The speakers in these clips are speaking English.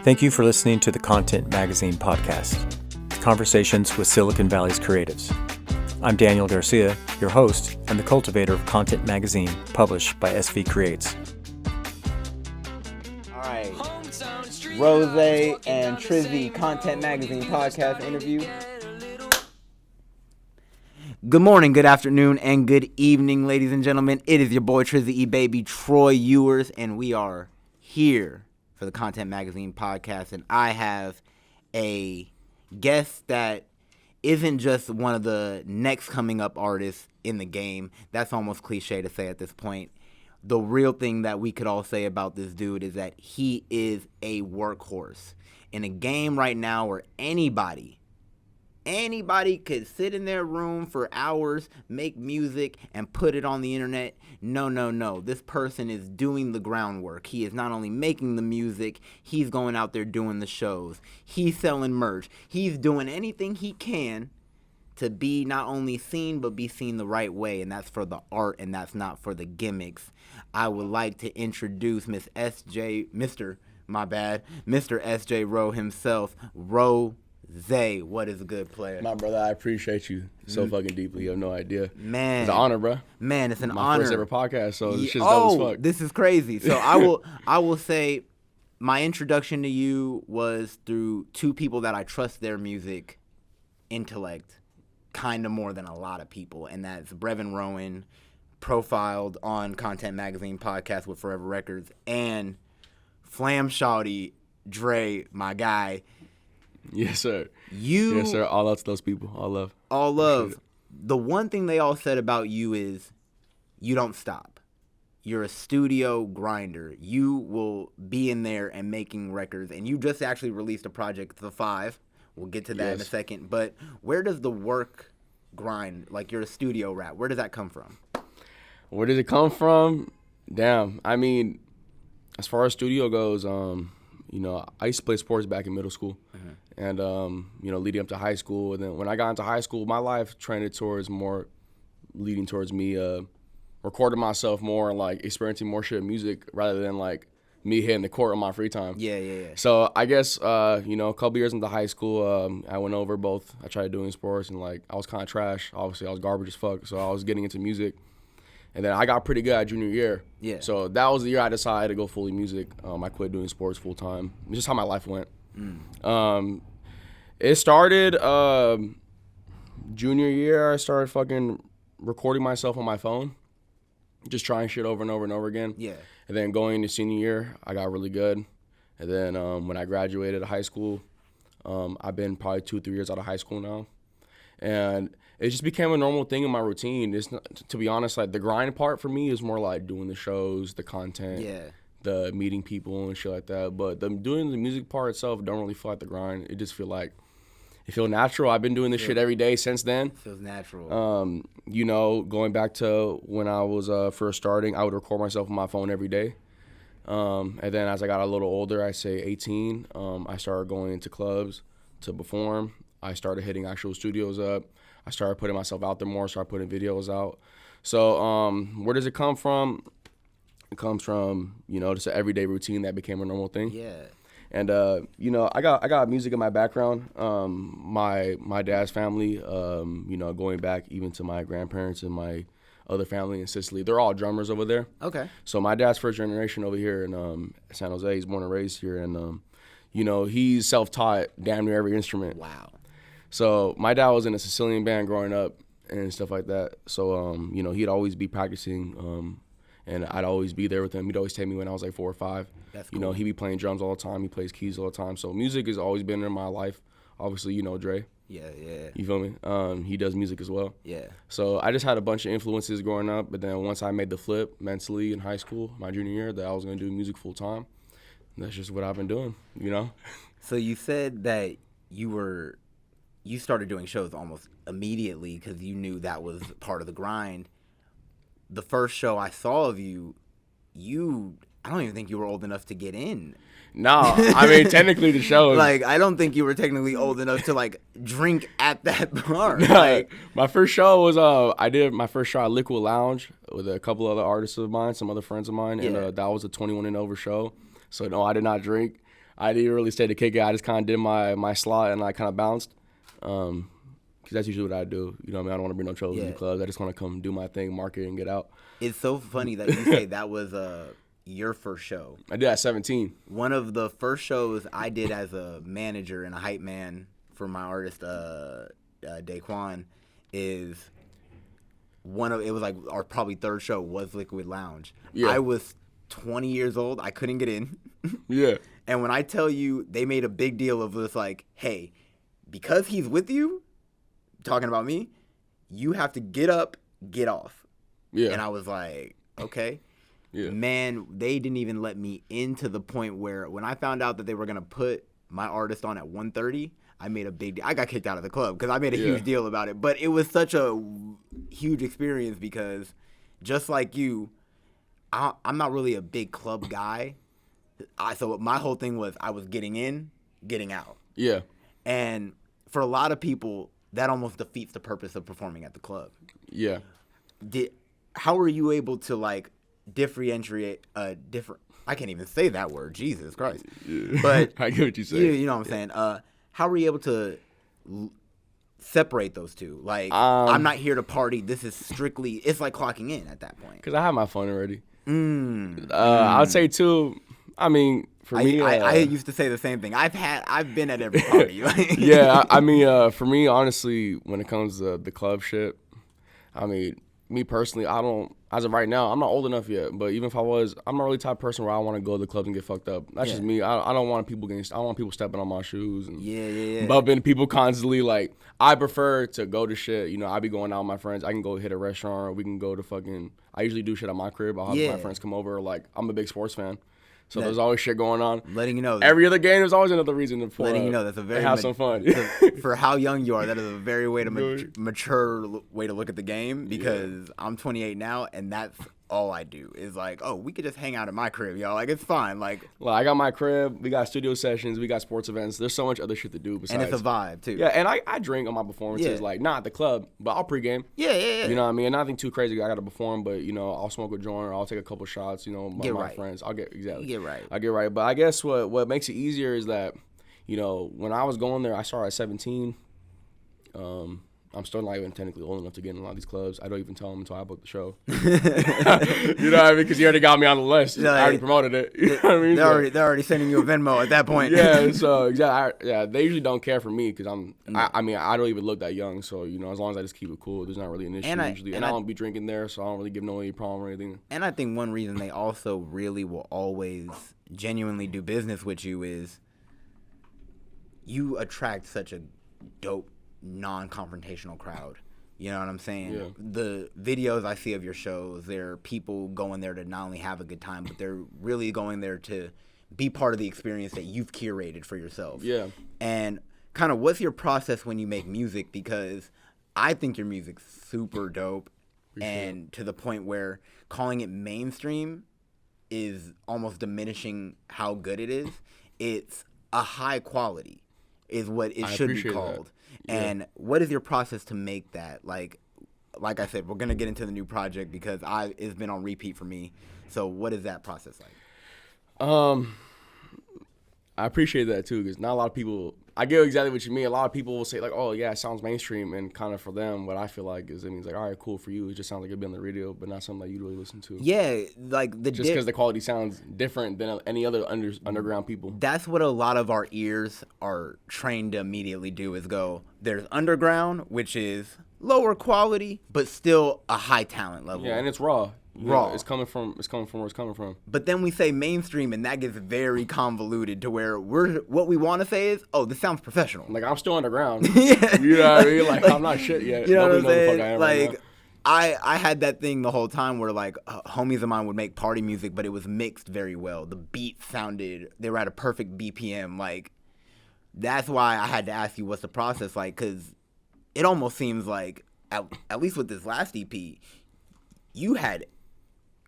Thank you for listening to the Content Magazine podcast, Conversations with Silicon Valley's Creatives. I'm Daniel Garcia, your host and the cultivator of Content Magazine, published by SV Creates. All right, Rose and Trizzy Content Magazine podcast interview. Good morning, good afternoon, and good evening, ladies and gentlemen. It is your boy Trizzy E Baby, Troy Ewers, and we are here for the Content Magazine podcast. And I have a guest that isn't just one of the next coming up artists in the game. That's almost cliche to say at this point. The real thing that we could all say about this dude is that he is a workhorse in a game right now where anybody could sit in their room for hours, make music, and put it on the internet. No. This person is doing the groundwork. He is not only making the music, he's going out there doing the shows. He's selling merch. He's doing anything he can to be not only seen, but be seen the right way, and that's for the art, and that's not for the gimmicks. I would like to introduce Mr. S.J. Rowe himself, Rose. What is a good player? My brother, I appreciate you so fucking deeply. You have no idea. Man. It's an honor, bro. Man, it's an honor. My first ever podcast, so this shit's dope as fuck. This is crazy. So I will say my introduction to you was through two people that I trust their music intellect kind of more than a lot of people, and that's Brevin Rowan, profiled on Content Magazine podcast with Forever Records, and Flam Shawty, Dre, my guy. Yes, sir. Yes, sir. All love to those people. All love. All love. The one thing they all said about you is you don't stop. You're a studio grinder. You will be in there and making records. And you just actually released a project, The Five. We'll get to that in a second. But where does the work grind, like you're a studio rap, where does that come from? Where does it come from? Damn. I mean, as far as studio goes, I used to play sports back in middle school. Mm-hmm. And, leading up to high school. And then when I got into high school, my life trended towards me recording myself more and, like, experiencing more shit in music rather than, like, me hitting the court on my free time. Yeah. So I guess, a couple years into high school, I went over both. I tried doing sports and, like, I was kind of trash. Obviously, I was garbage as fuck. So I was getting into music. And then I got pretty good at junior year. Yeah. So that was the year I decided to go fully music. I quit doing sports full time. It's just how my life went. It started junior year. I started fucking recording myself on my phone, just trying shit over and over and over again. Yeah. And then going into senior year, I got really good. And then when I graduated high school, I've been probably 2-3 years out of high school now, and it just became a normal thing in my routine. It's not, to be honest, like the grind part for me is more like doing the shows, the content. Yeah. The meeting people and shit like that. But doing the music part itself don't really feel like the grind. It just feels natural. I've been doing this shit every day since then. Feels natural. Going back to when I was first starting, I would record myself on my phone every day. And then as I got a little older, I say 18, I started going into clubs to perform. I started hitting actual studios up. I started putting myself out there more, started putting videos out. So where does it come from? It comes from, just an everyday routine that became a normal thing. Yeah. And, I got music in my background. My dad's family, going back even to my grandparents and my other family in Sicily, they're all drummers over there. Okay. So my dad's first generation over here in San Jose. He's born and raised here. And, he's self-taught damn near every instrument. Wow. So my dad was in a Sicilian band growing up and stuff like that. So, he'd always be practicing and I'd always be there with him. He'd always take me when I was like 4 or 5. That's cool. He'd be playing drums all the time. He plays keys all the time. So music has always been in my life. Obviously, Dre. Yeah. You feel me? He does music as well. Yeah. So I just had a bunch of influences growing up. But then once I made the flip mentally in high school, my junior year, that I was going to do music full time. That's just what I've been doing, So you said that you started doing shows almost immediately because you knew that was part of the grind. The first show I saw of you, I don't even think you were old enough to get in. No, I mean, technically the show is... I don't think you were technically old enough to, drink at that bar. No, my first show was, I did my first show at Liquid Lounge with a couple other artists of mine, some other friends of mine, and that was a 21 and over show. So, no, I did not drink. I didn't really stay to kick it. I just kind of did my slot and I kind of bounced. Because that's usually what I do. You know what I mean? I don't want to bring no trouble to the clubs. I just want to come do my thing, market, and get out. It's so funny that you say that was your first show. I did at 17. One of the first shows I did as a manager and a hype man for my artist, Daquan, is it was like our probably third show was Liquid Lounge. Yeah. I was 20 years old. I couldn't get in. Yeah. And when I tell you, they made a big deal of this, like, hey, because he's with you, talking about me, you have to get up, get off. Yeah. And I was like, okay. Yeah. Man, they didn't even let me in to the point where when I found out that they were going to put my artist on at 1:30, I made a big deal. I got kicked out of the club because I made a huge deal about it. But it was such a huge experience because just like you, I'm not really a big club guy. So my whole thing was I was getting in, getting out. Yeah. And for a lot of people, that almost defeats the purpose of performing at the club. Yeah. How were you able to, like, differentiate I can't even say that word, Jesus Christ. Yeah. But I get what you say. You know what I'm saying? How were you able to separate those two? Like, I'm not here to party. This is strictly, it's like clocking in at that point. Because I have my fun already. I would say, too, I mean, for me. I used to say the same thing. I've been at every party. Yeah, I mean, for me, honestly, when it comes to the club shit, I mean, me personally, I don't, as of right now, I'm not old enough yet, but even if I was, I'm not really the type of person where I want to go to the clubs and get fucked up. That's just me. I don't want people stepping on my shoes and bumping people constantly. Like, I prefer to go to shit. You know, I be going out with my friends. I can go hit a restaurant, or we can go to I usually do shit at my crib. I'll have my friends come over. Like, I'm a big sports fan. So there's always shit going on. Letting you know. Every other game, there's always another reason to letting you know that's a very have some fun. For how young you are, that is a very mature way to look at the game because I'm 28 now, and that's all I do is like, oh, we could just hang out at my crib, y'all. Like, it's fine. Like, well, I got my crib. We got studio sessions. We got sports events. There's so much other shit to do besides. And it's a vibe, too. Yeah, and I drink on my performances. Like, not at the club, but I'll pregame. Yeah. You know what I mean? And nothing too crazy. I got to perform, but, you know, I'll smoke a joint or I'll take a couple shots, you know, my friends. I'll get, exactly. You get right. I get right. But I guess what makes it easier is that, you know, when I was going there, I started at 17. I'm still not even technically old enough to get in a lot of these clubs. I don't even tell them until I book the show. You know what I mean? Because you already got me on the list. I already promoted it. You know what I mean? They're already sending you a Venmo at that point. Yeah, so exactly. They usually don't care for me because I mean, I don't even look that young. So, you know, as long as I just keep it cool, there's not really an issue usually. And I don't be drinking there, so I don't really give no any problem or anything. And I think one reason they also really will always genuinely do business with you is you attract such a dope non-confrontational crowd. You know what I'm saying? Yeah. The videos I see of your shows, they're people going there to not only have a good time, but they're really going there to be part of the experience that you've curated for yourself. Yeah. And kind of what's your process when you make music? Because I think your music's super dope. And to the point where calling it mainstream is almost diminishing how good it is. It's a high quality is what it should be called. Yeah. And what is your process to make that? Like I said, we're going to get into the new project because it's been on repeat for me. So what is that process like? I appreciate that too, because not a lot of people, I get exactly what you mean. A lot of people will say like, oh yeah, it sounds mainstream, and kind of for them, what I feel like is it means like, all right, cool for you. It just sounds like it'd be on the radio, but not something that you really listen to. Yeah, like just because the quality sounds different than any other underground people. That's what a lot of our ears are trained to immediately do is go, there's underground, which is lower quality, but still a high talent level. Yeah, and it's raw. Raw. Yeah, it's coming from where it's coming from. But then we say mainstream, and that gets very convoluted to where what we want to say is, oh, this sounds professional. Like, I'm still underground. Yeah. You know what I mean? Like, I'm not shit yet. You know Nobody what I'm saying? knows the fuck I am right now. I had that thing the whole time where, like, homies of mine would make party music, but it was mixed very well. The beats sounded, they were at a perfect BPM. Like, that's why I had to ask you what's the process like, because it almost seems like, at least with this last EP, you had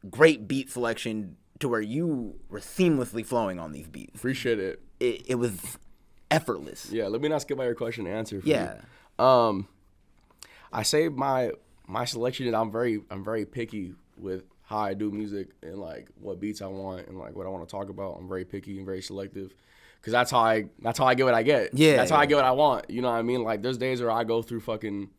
great beat selection to where you were seamlessly flowing on these beats. Appreciate it. It was effortless. Yeah, let me not skip by your question and answer. Yeah. I say my selection is I'm very picky with how I do music and like what beats I want and like what I want to talk about. I'm very picky and very selective Cause that's how I get what I get. Yeah. That's how I get what I want. You know what I mean? Like there's days where I go through fucking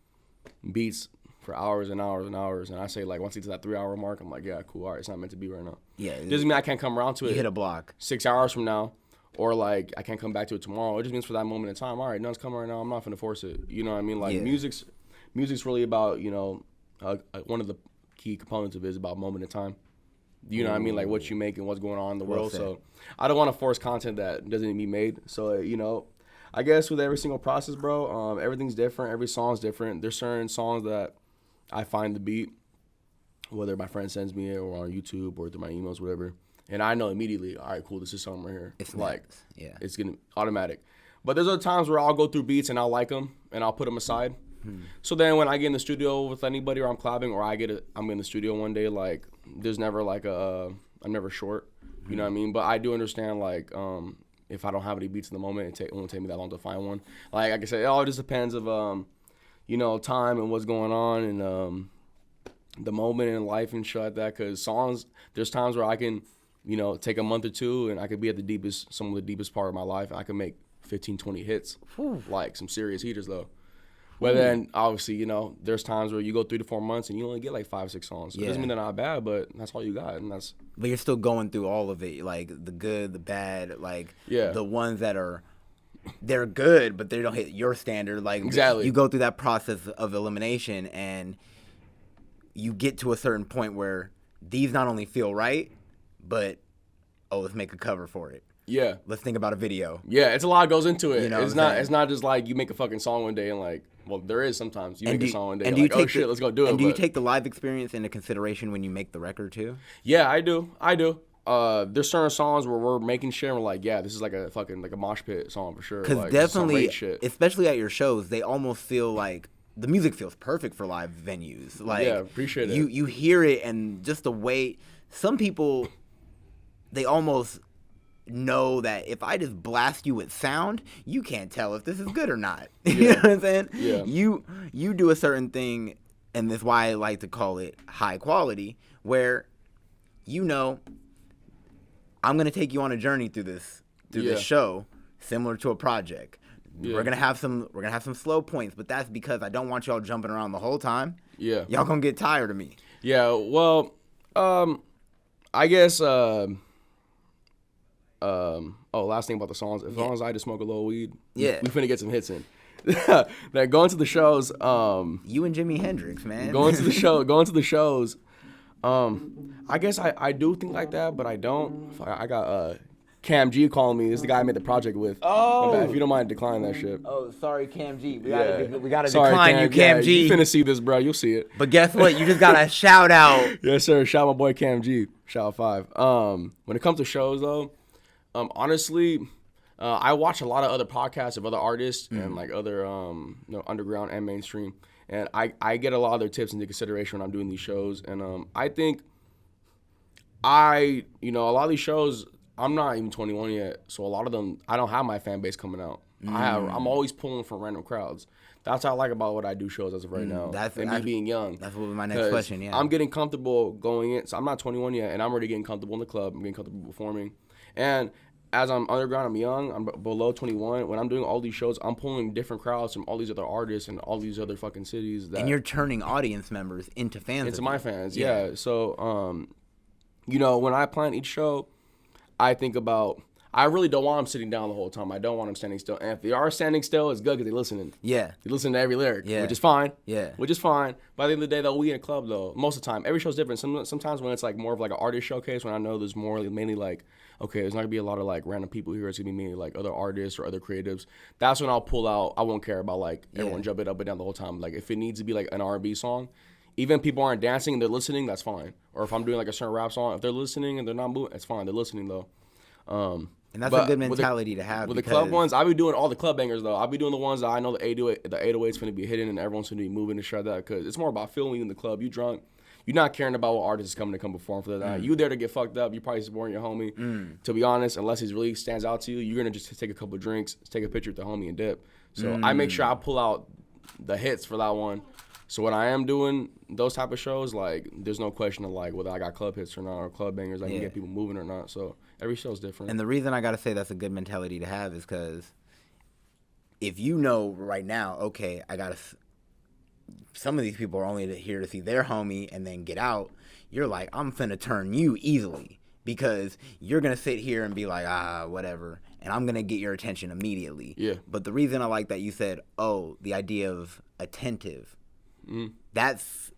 beats for hours and hours and hours, and I say like once I get to that 3 hour mark, I'm like, yeah, cool, all right, it's not meant to be right now. Yeah. Doesn't mean I can't come around to it. You hit a block 6 hours from now, or like I can't come back to it tomorrow. It just means for that moment in time. All right, none's coming right now. I'm not gonna force it. You know what I mean? Like music's really about one of the key components of it is about moment in time. You know what I mean? Like what you make and what's going on in the world. So I don't want to force content that doesn't need to be made. So I guess with every single process, bro, everything's different. Every song's different. There's certain songs that I find the beat, whether my friend sends me it or on YouTube or through my emails, whatever, and I know immediately, all right, cool, this is something right here. It's like, it's getting automatic. But there's other times where I'll go through beats and I'll like them and I'll put them aside. So then when I get in the studio with anybody or I'm collabing or I'm in the studio one day, like there's never like I'm never short, you know what I mean? But I do understand like if I don't have any beats in the moment, it won't take me that long to find one. Like I said, it all just depends of time and what's going on and the moment in life and shit like that. Cause songs, there's times where I can, take a month or two and I could be at some of the deepest part of my life. And I can make 15, 20 hits, like some serious heaters though. But then obviously, there's times where you go 3 to 4 months and you only get like 5, 6 songs. So it doesn't mean they're not bad, but that's all you got, and that's. But you're still going through all of it, like the good, the bad, like the ones that they're good, but they don't hit your standard. Like exactly, you go through that process of elimination, and you get to a certain point where these not only feel right, but let's make a cover for it. Yeah, let's think about a video. Yeah, it's a lot goes into it. It's not just like you make a fucking song one day and like. Well, there is sometimes. You make a song one day, and like, oh shit, let's go do it. And do you take the live experience into consideration when you make the record too? Yeah, I do. There's certain songs where we're making shit and we're like, yeah, this is like a fucking like a mosh pit song for sure. Because like, definitely, especially at your shows, they almost feel like the music feels perfect for live venues. Like, yeah, appreciate it. You hear it and just the way some people, they almost know that if I just blast you with sound, you can't tell if this is good or not. You know what I'm saying? Yeah. You do a certain thing, and that's why I like to call it high quality, where I'm gonna take you on a journey through this show, similar to a project. Yeah. We're gonna have some slow points, but that's because I don't want y'all jumping around the whole time. Yeah. Y'all gonna get tired of me. Yeah, well, I guess last thing about the songs. As long as I just smoke a little weed, we finna get some hits in. That going to the shows, you and Jimi Hendrix, man. Going to the shows, I guess I do think like that, but I don't. I got Cam G calling me. This is the guy I made the project with. Oh, if you don't mind declining that shit. Oh, sorry, Cam G. We gotta decline you, Cam G. You finna see this, bro. You'll see it. But guess what? You just got a shout out. Yes, sir. Shout my boy Cam G. Shout out 5. When it comes to shows though, honestly, I watch a lot of other podcasts of other artists and like other underground and mainstream, and I get a lot of their tips into consideration when I'm doing these shows. And I think a lot of these shows, I'm not even 21 yet, so a lot of them I don't have my fan base coming out. I'm always pulling from random crowds. That's what I like about what I do shows as of right now. Me being young. That's what my next question. Yeah, I'm getting comfortable going in. So I'm not 21 yet, and I'm already getting comfortable in the club. I'm getting comfortable performing, and as I'm underground, I'm young. I'm below 21. When I'm doing all these shows, I'm pulling different crowds from all these other artists and all these other fucking cities. And you're turning audience members into fans. Into my fans, yeah. So, when I plan each show, I think about. I really don't want them sitting down the whole time. I don't want them standing still. And if they are standing still, it's good because they're listening. Yeah. They listen to every lyric, which is fine. Yeah. Which is fine. By the end of the day, though, we in a club, though, most of the time, every show's different. Sometimes when it's like more of like an artist showcase, when I know there's mainly like, okay, there's not going to be a lot of like random people here. It's going to be mainly like other artists or other creatives. That's when I'll pull out. I won't care about like everyone jumping up and down the whole time. Like if it needs to be like an R&B song, even if people aren't dancing and they're listening, that's fine. Or if I'm doing like a certain rap song, if they're listening and they're not moving, it's fine. They're listening though. And that's a good mentality to have. With the club ones, I'll be doing all the club bangers though. I'll be doing the ones that I know the 808's going to be hitting and everyone's going to be moving and shit like that, because it's more about feeling you in the club. You drunk, you're not caring about what artist is coming to come perform for the night. You there to get fucked up. You probably supporting your homie. To be honest, unless he really stands out to you, you're going to just take a couple of drinks, take a picture with the homie and dip. So I make sure I pull out the hits for that one. So when I am doing those type of shows, like there's no question of like whether I got club hits or not or club bangers, I can get people moving or not. So Every show's different. And the reason I gotta say that's a good mentality to have is because if you know right now, okay, some of these people are only here to see their homie and then get out. You're like, I'm finna turn you easily because you're gonna sit here and be like, whatever, and I'm gonna get your attention immediately. Yeah. But the reason I like that you said, the idea of attentive, that's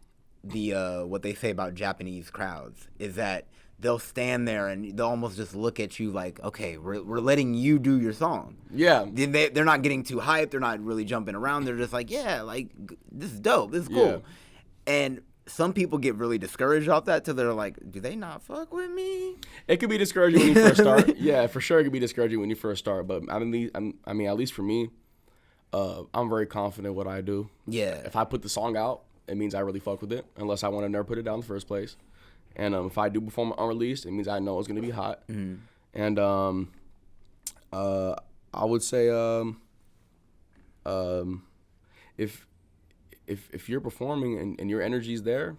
the what they say about Japanese crowds is that they'll stand there and they'll almost just look at you like, okay, we're letting you do your song. Yeah. They're not getting too hyped. They're not really jumping around. They're just like, yeah, like, this is dope. This is cool. Yeah. And some people get really discouraged off that till they're like, do they not fuck with me? It could be discouraging when you first start. Yeah, for sure it could be discouraging when you first start. But I mean, at least for me, I'm very confident what I do. Yeah. If I put the song out, it means I really fuck with it, unless I want to never put it down in the first place. And if I do perform it unreleased, it means I know it's going to be hot. Mm-hmm. And I would say if you're performing and your energy's there,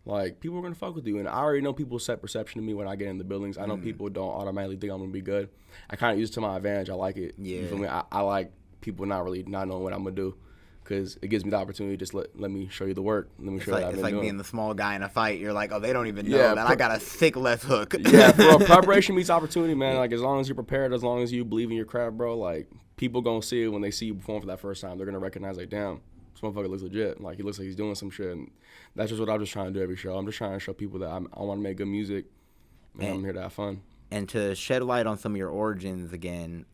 like, people are going to fuck with you. And I already know people's set perception of me when I get in the buildings. I know people don't automatically think I'm going to be good. I kind of use it to my advantage. I like it. Yeah. You feel me? I like people not knowing what I'm going to do. Because it gives me the opportunity to just let me show you the work. Let me show you what I've been doing. It's like being the small guy in a fight. You're like, oh, they don't even know that I got a sick left hook. Yeah, bro, preparation meets opportunity, man. Like, as long as you're prepared, as long as you believe in your craft, bro, like, people going to see it when they see you perform for that first time. They're going to recognize, like, damn, this motherfucker looks legit. Like, he looks like he's doing some shit. And that's just what I'm just trying to do every show. I'm just trying to show people that I want to make good music, and I'm here to have fun. And to shed light on some of your origins again,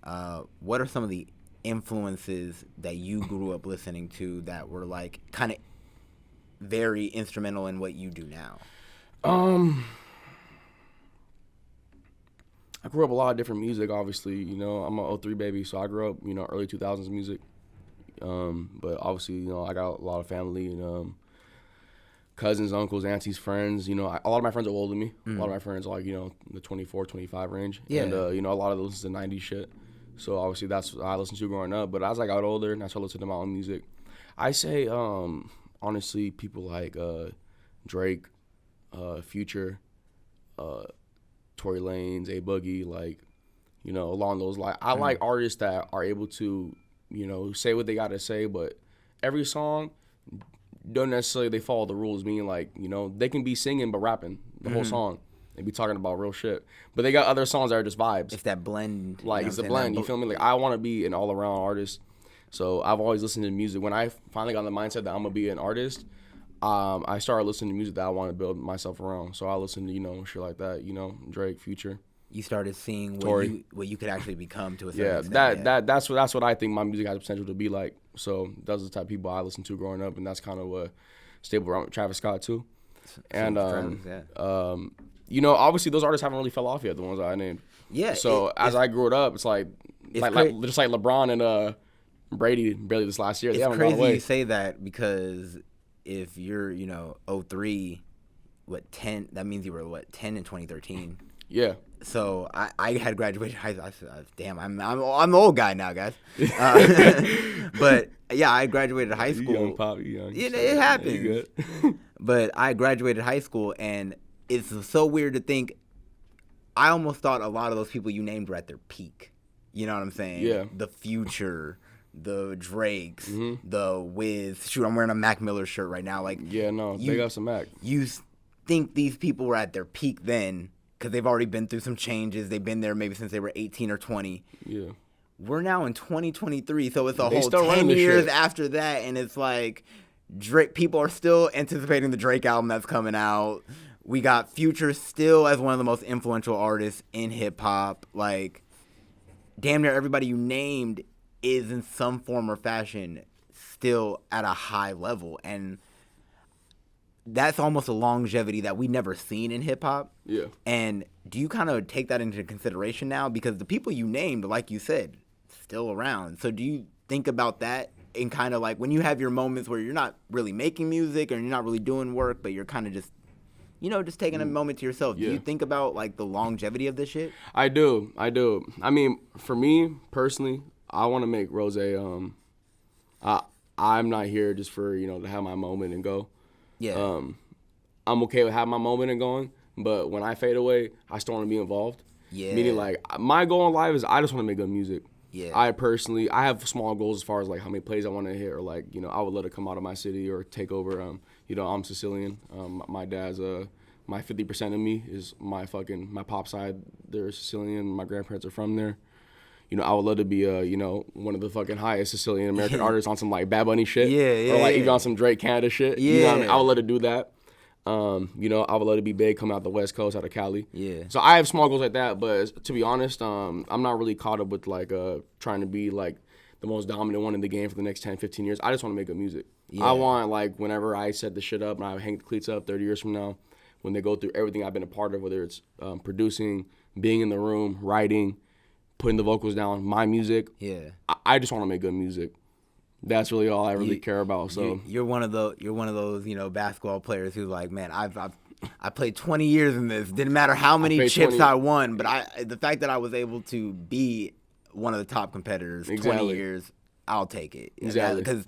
what are some of the influences that you grew up listening to that were like kind of very instrumental in what you do now? I grew up a lot of different music, obviously. You know, I'm an 03 baby, so I grew up, you know, early 2000s music. But obviously, you know, I got a lot of family and cousins, uncles, aunties, friends. You know, a lot of my friends are older than me. A lot of my friends are like, you know, the 24, 25 range. Yeah. And, you know, a lot of those listen to 90s shit. So obviously that's what I listened to growing up. But as I got older and I started listening to my own music, I say, honestly, people like Drake, Future, Torey Lanez, A Boogie, like, you know, along those lines. I like artists that are able to, you know, say what they got to say, but every song don't necessarily they follow the rules, meaning like, you know, they can be singing but rapping the whole song. They be talking about real shit. But they got other songs that are just vibes. It's that blend. Like, it's a blend, you feel me? Like, I want to be an all-around artist. So I've always listened to music. When I finally got in the mindset that I'm going to be an artist, I started listening to music that I want to build myself around. So I listen to, you know, shit like that, you know, Drake, Future. You started seeing what you could actually become to a certain extent. That's what I think my music has potential to be like. So those are the type of people I listened to growing up, and that's kind of what stable around with Travis Scott too. And you know, obviously those artists haven't really fell off yet, the ones that I named. Yeah. So as I grew it up, it's like just like LeBron and Brady barely this last year. It's crazy you say that because if you're, you know, 03, 10, that means you were 10 in 2013. Yeah. So I had graduated high school. I said, damn, I'm the old guy now, guys. But yeah, I graduated high school. Young pop, young. Yeah, it happens. Good. But I graduated high school, and it's so weird to think. I almost thought a lot of those people you named were at their peak. You know what I'm saying? Yeah. The Future, the Drakes, the Wiz. Shoot, I'm wearing a Mac Miller shirt right now. Like, yeah, no, they got some Mac. You think these people were at their peak then because they've already been through some changes. They've been there maybe since they were 18 or 20. Yeah. We're now in 2023, so it's a whole 10 years after that, and it's like Drake. People are still anticipating the Drake album that's coming out. We got Future still as one of the most influential artists in hip-hop. Like, damn near everybody you named is in some form or fashion still at a high level. And that's almost a longevity that we never seen in hip-hop. Yeah. And do you kind of take that into consideration now? Because the people you named, like you said, still around. So do you think about that in kind of like when you have your moments where you're not really making music or you're not really doing work, but you're kind of just, you know, just taking a moment to yourself. Yeah. Do you think about, like, the longevity of this shit? I do. I mean, for me, personally, I want to make Rose, I'm not here just for, you know, to have my moment and go. Yeah. I'm okay with having my moment and going, but when I fade away, I still want to be involved. Yeah. Meaning, like, my goal in life is I just want to make good music. Yeah. I have small goals as far as, like, how many plays I want to hit, or, like, you know, I would let it come out of my city or take over. You know, I'm Sicilian. My dad's, my 50% of me is my pop side. They're Sicilian. My grandparents are from there. You know, I would love to be, you know, one of the fucking highest Sicilian American artists on some, like, Bad Bunny shit. Yeah, or, like, even on some Drake Canada shit. Yeah. You know what I mean? I would love to do that. You know, I would love to be big, coming out the West Coast, out of Cali. Yeah. So I have small goals like that, but to be honest, I'm not really caught up with, like, trying to be, like, the most dominant one in the game for the next 10, 15 years. I just want to make good music. Yeah. I want, like, whenever I set the shit up and I hang the cleats up 30 years from now, when they go through everything I've been a part of, whether it's producing, being in the room, writing, putting the vocals down, my music. Yeah. I just want to make good music. That's really all I really care about. So you're one of those, you know, basketball players who's like, man, I played 20 years in this. Didn't matter how many chips I won, but the fact that I was able to be one of the top competitors 20 years, I'll take it. Exactly. Because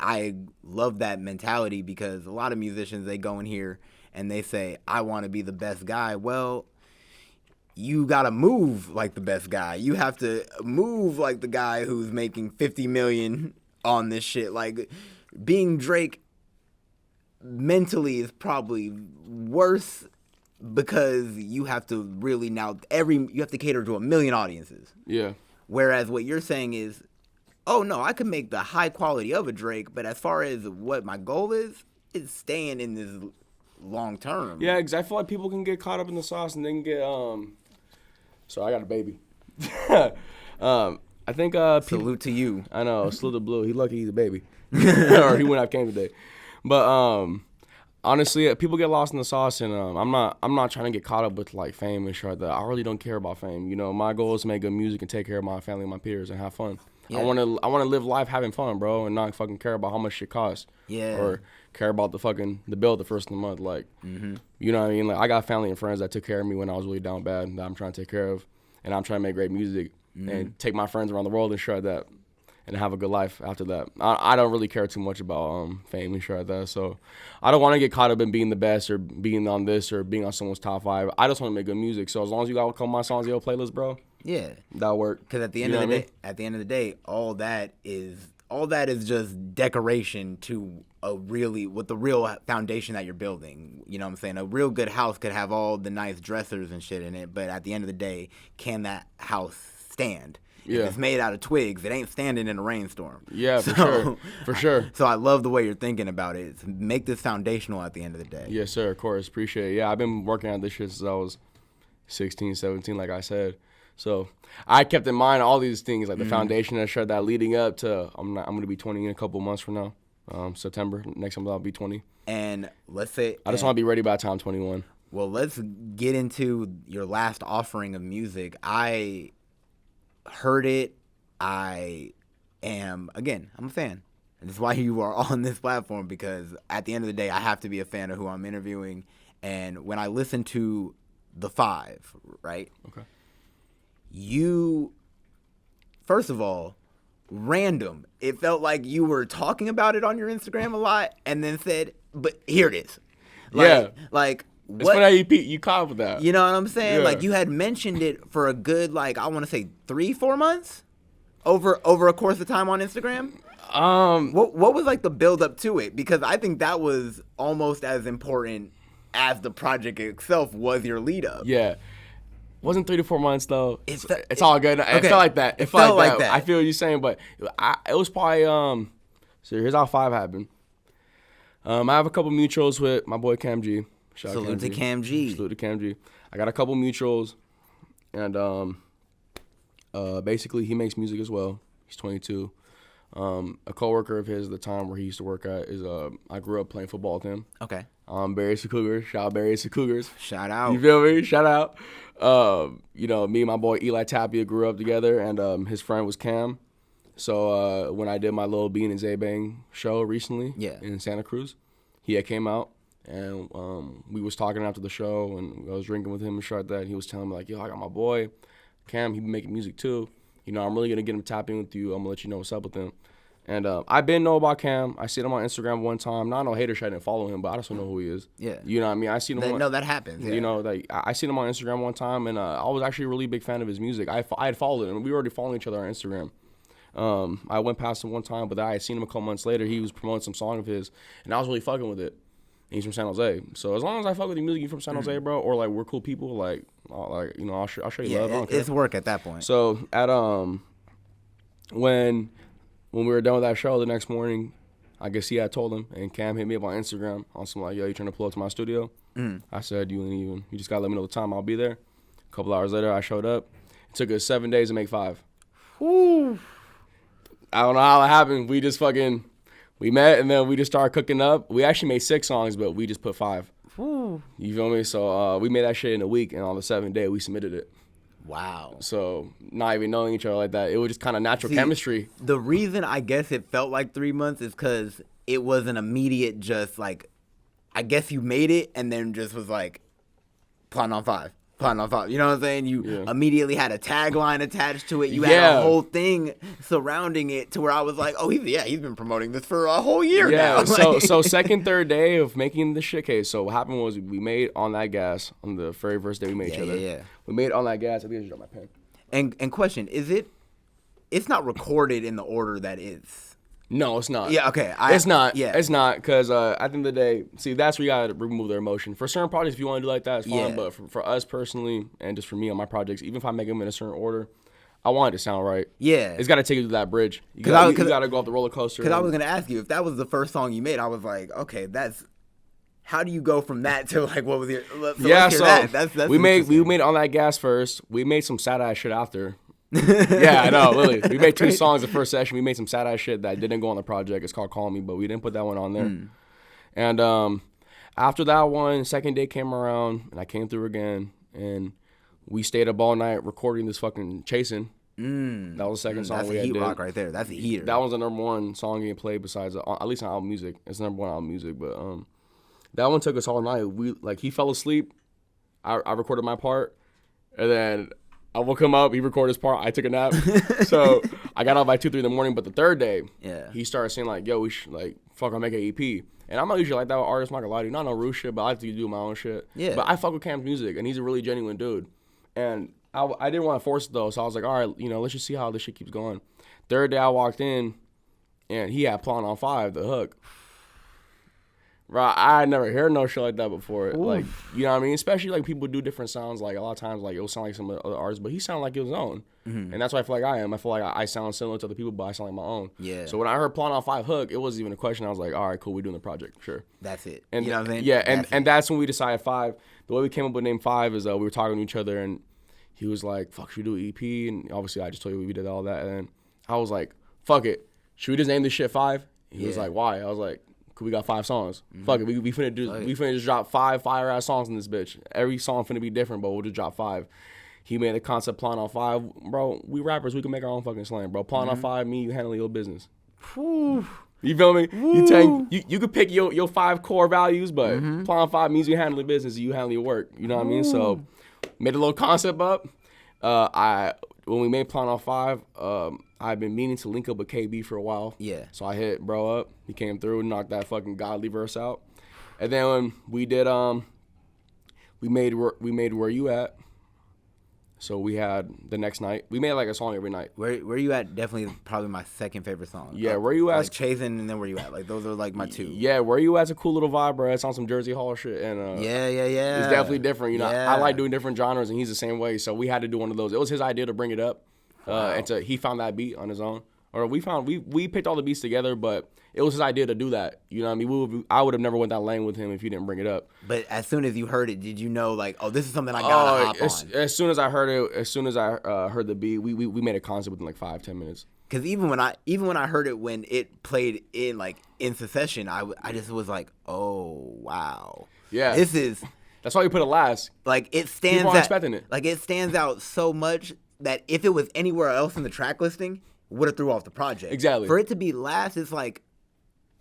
I love that mentality, because a lot of musicians, they go in here and they say, I want to be the best guy. Well, you got to move like the best guy. You have to move like the guy who's making $50 million on this shit. Like, being Drake mentally is probably worse, because you have to really you have to cater to 1 million audiences. yeah. Whereas what you're saying is, oh no, I could make the high quality of a Drake, but as far as what my goal is staying in this long term. Yeah, because I feel like people can get caught up in the sauce and they can get So I got a baby. I think Salute to you. I know, salute to Blue. He lucky he's a baby, or he wouldn't have came today. But honestly, people get lost in the sauce, and I'm not trying to get caught up with, like, fame and shit like that. I really don't care about fame. You know, my goal is to make good music and take care of my family and my peers and have fun. Yeah. I want to live life having fun, bro, and not fucking care about how much shit costs. Yeah. Or care about the bill the first of the month. Like, you know what I mean? Like, I got family and friends that took care of me when I was really down bad, that I'm trying to take care of, and I'm trying to make great music and take my friends around the world and share that, and have a good life after that. I don't really care too much about fame and shit like that. So I don't want to get caught up in being the best or being on this or being on someone's top 5. I just want to make good music. So as long as you got a couple of my songs in your playlist, bro, yeah, that'll work. Because at the end of the day, all that is just decoration to with the real foundation that you're building. You know what I'm saying? A real good house could have all the nice dressers and shit in it, but at the end of the day, can that house stand? Yeah. If it's made out of twigs, it ain't standing in a rainstorm. Yeah, for sure. So I love the way you're thinking about it. It's make this foundational at the end of the day. Yes, sir, of course. Appreciate it. Yeah, I've been working on this shit since I was 16, 17, like I said. So I kept in mind all these things, like the foundation and shit, that leading up to I'm going to be 20 in a couple months from now. September. Next month I'll be 20. And let's say I just want to be ready by the time I'm 21. Well, let's get into your last offering of music. I heard it. I'm a fan. And that's why you are on this platform, because at the end of the day, I have to be a fan of who I'm interviewing. And when I listen to The 5, right? Okay. You, first of all, random. It felt like you were talking about it on your Instagram a lot, and then said, "But here it is." Like what? It's funny how you caught with that. You know what I'm saying? Yeah. Like, you had mentioned it for a good, like, I want to say 3-4 months over a course of time on Instagram. What was like the build up to it? Because I think that was almost as important as the project itself was your lead up. Yeah. Wasn't 3 to 4 months though. It's all good. It felt like that. It felt like that. I feel what you're saying, but it was probably so here's how 5 happened. I have a couple mutuals with my boy Cam G. Salute to Cam G. Salute to Cam G. I got a couple mutuals, and basically he makes music as well. He's 22. A coworker of his at the time where he used to work at is I grew up playing football with him. Okay. Barry's the Cougars. Shout out Barry's the Cougars. Shout out. You feel me? Shout out. Me and my boy Eli Tapia grew up together, and his friend was Cam. So when I did my Lil Bean and Zay-Bang show recently in Santa Cruz, he had came out, and we was talking after the show, and I was drinking with him and shit like that. He was telling me, like, yo, I got my boy Cam. He been making music too. You know, I'm really going to get him tapping with you. I'm going to let you know what's up with him. And I been know about Cam. I seen him on Instagram one time. Not no hater shit. I didn't follow him, but I just don't know who he is. Yeah. You know what I mean? I seen him. No, that happens. Yeah. You know, like I seen him on Instagram one time, and I was actually a really big fan of his music. I had followed him. We were already following each other on Instagram. I went past him one time, but I had seen him a couple months later. He was promoting some song of his, and I was really fucking with it. And he's from San Jose, so as long as I fuck with the music, you from San Jose, bro, or like we're cool people, like you know, I'll show you love. I don't care. It's work at that point. So at when we were done with that show the next morning, I guess he had told him, and Cam hit me up on Instagram on some like, yo, you trying to pull up to my studio? I said, you just gotta let me know the time, I'll be there. A couple hours later, I showed up. It took us 7 days to make 5. Woo. I don't know how it happened. We just we met, and then we just started cooking up. We actually made 6 songs, but we just put 5. Woo. You feel me? So we made that shit in a week, and on the 7th day, we submitted it. Wow. So not even knowing each other like that, it was just kind of natural chemistry. The reason I guess it felt like 3 months is because it was an immediate just like, I guess you made it and then just was like, plotting on 5. You know what I'm saying? You immediately had a tagline attached to it. You had a whole thing surrounding it to where I was like, oh, he's been promoting this for a whole year now. So second, third day of making the shit case. So what happened was we made On That Gas on the very first day we met each other. Yeah. We made On That Gas. I think I just dropped my pen. And question, it's not recorded in the order that is. No, it's not. Yeah, okay. It's not. Yeah. It's not, because at the end of the day, see, that's where you got to remove their emotion. For certain projects, if you want to do like that, it's fine. But for us personally, and just for me on my projects, even if I make them in a certain order, I want it to sound right. Yeah. It's got to take you to that bridge. You got to go off the roller coaster. Because I was going to ask you, if that was the first song you made, I was like, okay, how do you go from that to like, what was your... That's we made On That Gas first. We made some sad-ass shit after. Yeah, I know, Lily. We made 2 songs the first session. We made some sad ass shit that didn't go on the project. It's called Call Me, but we didn't put that one on there. And after that one, second day came around, and I came through again, and we stayed up all night recording this fucking Chasing. That was the second song we had. That's a heat rock right there. That's a heater. That was the number 1 song getting played besides, at least on album music. It's the number 1 album music, but that one took us all night. He fell asleep. I recorded my part, and then I woke him up. He recorded his part. I took a nap. So I got up by 2, 3 in the morning. But the third day, he started saying like, "Yo, we should I'll make an EP." And I'm not usually like that with artists. I'm not gonna lie to you. Not no rude shit, but I like to do my own shit. Yeah. But I fuck with Cam's music, and he's a really genuine dude. And I didn't want to force it though, so I was like, all right, let's just see how this shit keeps going. Third day I walked in, and he had Plotting on 5, the hook. Right, I had never heard no shit like that before. Oof. Like, you know what I mean? Especially like people do different sounds. Like a lot of times, like it'll sound like some other artists, but he sounded like his own. And that's what I feel like I am. I feel like I sound similar to other people, but I sound like my own. Yeah. So when I heard Plotting on 5 hook, it wasn't even a question. I was like, all right, cool, we're doing the project, sure. That's it. And you know what I mean? Yeah, and that's when we decided 5. The way we came up with name 5 is we were talking to each other, and he was like, fuck, should we do an EP? And obviously I just told you we did all that, and I was like, fuck it, should we just name this shit 5? He was like, why? I was like, we got 5 songs. Fuck it, we finna just drop 5 fire ass songs in this bitch. Every song finna be different, but we'll just drop 5. He made the concept Plotting on 5, bro. We rappers, we can make our own fucking slang, bro. Plotting on 5, me, you handle your business. Whew. You feel me? You could pick your 5 core values, but Plotting on 5 means you handle your business, you handle your work. You know what I mean? So made a little concept up. When we made Plotting on 5, I've been meaning to link up with KB for a while. Yeah. So I hit bro up. He came through, knocked that fucking godly verse out. And then when we did we made Where You At. So we had the next night. We made like a song every night. Where You At, definitely probably my second favorite song. Yeah, Where You At. Like Chasing and then Where You At. Like those are like my 2. Yeah, Where You At's a cool little vibe, bro. It's on some Jersey Hall shit. And yeah. It's definitely different. You know, I like doing different genres, and he's the same way. So we had to do one of those. It was his idea to bring it up. Wow. And he found that beat on his own. Or we picked all the beats together, but it was his idea to do that. You know what I mean? I would have never went that lane with him if he didn't bring it up. But as soon as you heard it, did you know like, oh, this is something I gotta hop on? As soon as I heard it, as soon as I heard the beat, we made a concept within like 5-10 minutes. Because even when I heard it when it played in succession, I just was like, oh wow, yeah, that's why you put it last. Like it stands. People aren't expecting it. Like it stands out so much that if it was anywhere else in the track listing, would have threw off the project. Exactly. For it to be last, it's like,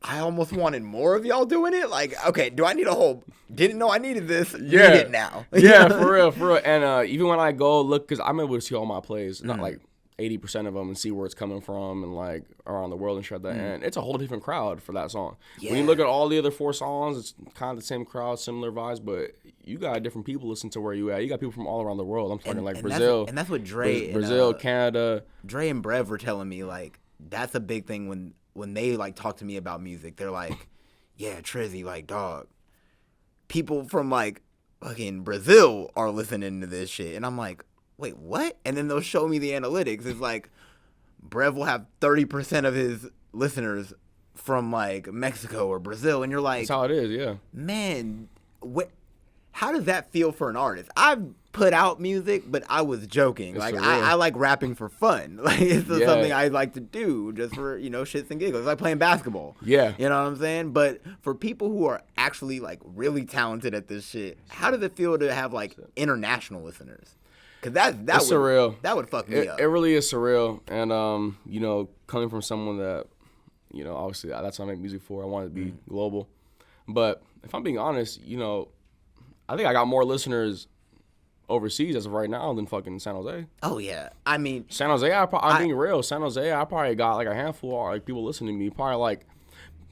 I almost wanted more of y'all doing it. Like, okay, do I need a whole, didn't know I needed this, need it now. Yeah, for real. And even when I go look, because I'm able to see all my plays, not like 80% of them and see where it's coming from and like around the world and shit like that. And it's a whole different crowd for that song. Yeah. When you look at all the other 4 songs, it's kind of the same crowd, similar vibes, but you got different people listening to where you at. You got people from all around the world. I'm talking like Brazil. That's what Dre Brazil, Canada. Dre and Brev were telling me, like, that's a big thing when they like talk to me about music. They're like, yeah, Trizzy, like, dog, people from like fucking Brazil are listening to this shit. And I'm like, wait, what? And then they'll show me the analytics. It's like Brev will have 30% of his listeners from like Mexico or Brazil, and you're like, That's how it is, yeah. Man, how does that feel for an artist? I've put out music, but I was joking. It's like surreal. I like rapping for fun. Like it's something I like to do just for, shits and giggles. It's like playing basketball. Yeah. You know what I'm saying? But for people who are actually like really talented at this shit, how does it feel to have like international listeners? Cause It's surreal. That would fuck me up. It really is surreal. And coming from someone that, obviously that's what I make music for. I want it to be global. But if I'm being honest, I think I got more listeners overseas as of right now than fucking San Jose. Oh yeah, I mean San Jose. I'm being real. San Jose, I probably got like a handful of like people listening to me. Probably like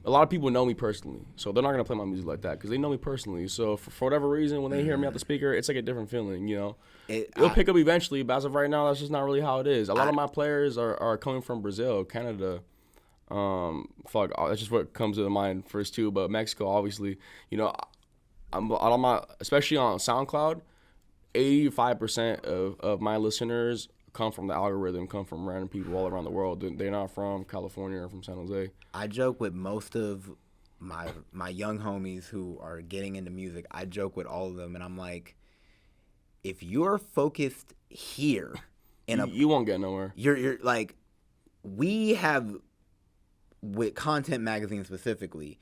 a lot of people know me personally, so they're not gonna play my music like that because they know me personally. So for whatever reason, when they hear me out the speaker, it's like a different feeling. It'll pick up eventually, but as of right now, that's just not really how it is. A lot of my players are coming from Brazil, Canada. That's just what comes to the mind first too. But Mexico, obviously, I'm on my, especially on SoundCloud, 85% of my listeners come from the algorithm, come from random people all around the world. They're not from California or from San Jose. I joke with most of my young homies who are getting into music. I joke with all of them, and I'm like, if you're focused here, you won't get nowhere. You're like, we have, with Content Magazine specifically,